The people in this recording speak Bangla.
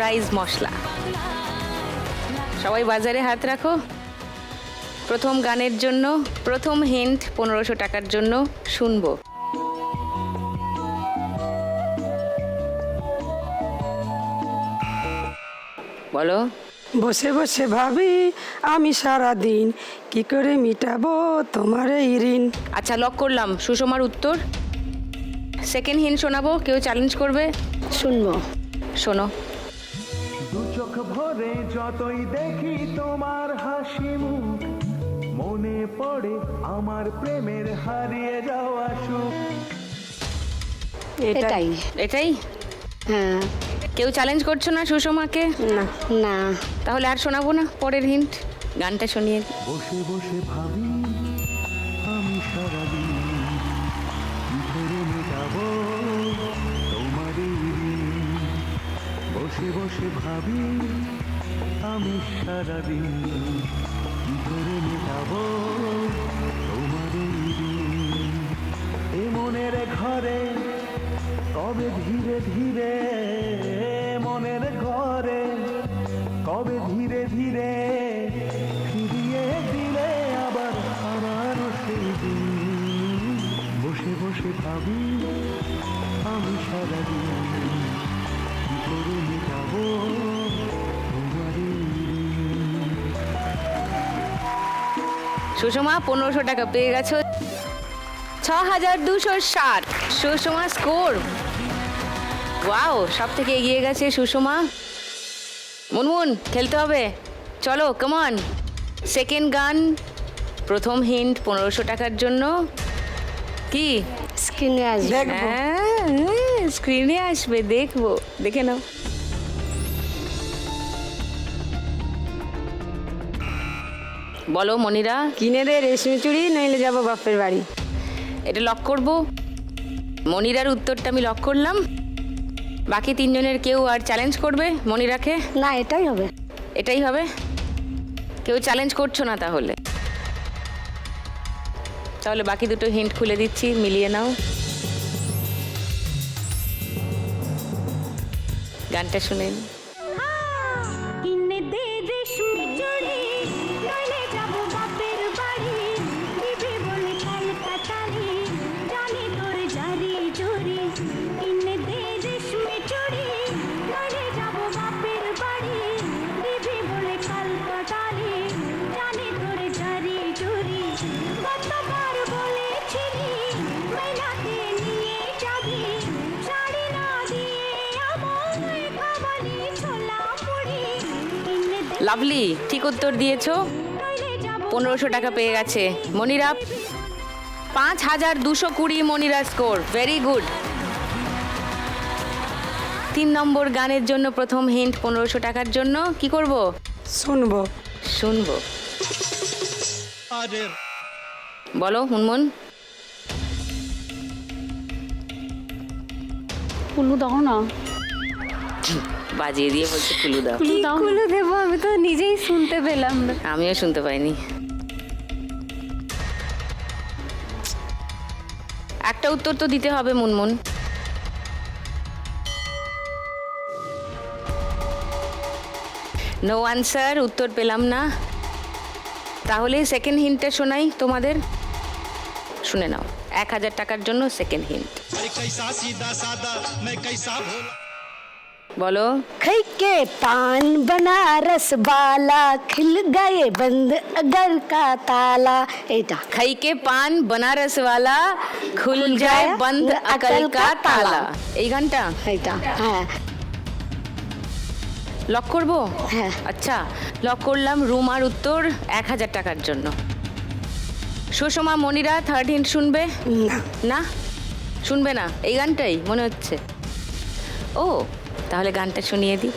রাইস মশলা। সবাই বাজারে হাত রাখো। প্রথম গানের জন্য প্রথম হিন্ট 1500 টাকার জন্য শুনবো। বলো। বসে বসে ভাবি আমি সারা দিন কি করে মিটাবো তোমার এই ঋণ। আচ্ছা, লক করলাম সুষমার উত্তর। সেকেন্ড হিন্ট শোনাবো, কেউ চ্যালেঞ্জ করবে? শুনবো। শোনো। দু চোখ ভরে যতই দেখি তোমার হাসি মুখ, মনে পড়ে আমার প্রেমের হারিয়ে যাওয়া সুখ। এটাই। এটাই? হ্যাঁ। কেউ চ্যালেঞ্জ করছো না সুষমাকে? না না। তাহলে আর শোনাবো না, পরের হিন্ট গানটা শুনিয়ে দিই। বসে বসে ভাবি আমি সারাদিন কি করে মেটাবো তোমার এই ঋণ। বসে বসে ভাবি আমি সারাদিন কি করে মেটাবো তোমার এই ঋণ। এ মনের ঘরে কবে ধীরে ধীরে, মনের ঘরে কবে ধীরে ধীরে ফিরিয়ে দিলে আবার হারানো সেই দিন। বসে বসে ভাবি আমি সারাদিন কি করে মেটাবো তোমার এই ঋণ। সুষমা 1500 টাকা পেয়ে গেছো। 6260 সুষমা স্কোর। ওয়াও, সব থেকে এগিয়ে গেছে সুষমা। মুনমুন, খেলতে হবে, চলো কমন। সেকেন্ড গান, প্রথম হিন্ট 1500 টাকার জন্য। কি স্ক্রিনে আসবে। দেখবো। স্ক্রিনে আসবে, দেখবো, দেখে নাও। বলো মনিরা। কিনে দে রেশমি চুড়ি, নইলে যাবো বাপের বাড়ি। এটা লক করব। মনিরার উত্তরটা আমি লক করলাম। বাকি তিনজনের কেউ আর চ্যালেঞ্জ করবে মনিরাকে? না, এটাই হবে। এটাই হবে? কেউ চ্যালেঞ্জ করছো না তাহলে? তাহলে বাকি দুটো হিন্ট খুলে দিচ্ছি, মিলিয়ে নাও। গানটা শুনে নিন। কিনে দে রেশমি চুড়ি, নইলে যাব বাপের বাড়ি, দিবি বলে কলকাতারি, জানি তোর জারি জুরি। কিনে দে রেশমি চুড়ি, নইলে যাব বাপের বাড়ি, দিবি বলে কলকাতারি, জানি তোর জারি জুরি। কতবার বলেছিলি মেলাতে নিয়ে যাবি, শাড়ি না দিয়ে আমায় খাবারই ছোলা মুড়ি। কিনে দে লাভলি, ঠিক উত্তর দিয়েছো। নইলে যাব 1500 টাকা পেয়ে গেছে Monira. 5220 Monira score, very good. 3 নম্বর গানের জন্য প্রথম হিন্ট 1500 টাকার জন্য কি করব? শুনবো। শুনবো। বলো মুনমুন। কুলু দাও না। বাজিয়ে দিয়ে বলছে কুলু দাও। কুলু দাও। কুলু দেবো, আমি তো নিজেই শুনতে পেলাম না। আমিও শুনতে পাইনি। একটা উত্তর তো দিতে হবে মুনমুন। নো আনসার, উত্তর পেলাম না। তাহলে সেকেন্ড হিন্টটা শোনাই তোমাদের, শুনে নাও। 1000 টাকার জন্য সেকেন্ড হিন্ট। বলো। खई के पान बनारस वाला खिल गए बंद अगर का ताला। এটা খাই কে পান बनारस वाला खुल जाए बंद अकल का ताला। এই গানটা? এটা হ্যাঁ। লক করবো? হ্যাঁ। আচ্ছা, লক করলাম রুমার উত্তর 1000 টাকার জন্য। সুষমা মনিরা থার্ড হিন্ট শুনবে? না। না, শুনবে না। এই গানটাই মনে হচ্ছে। ও, তাহলে গানটা শুনিয়ে দিই।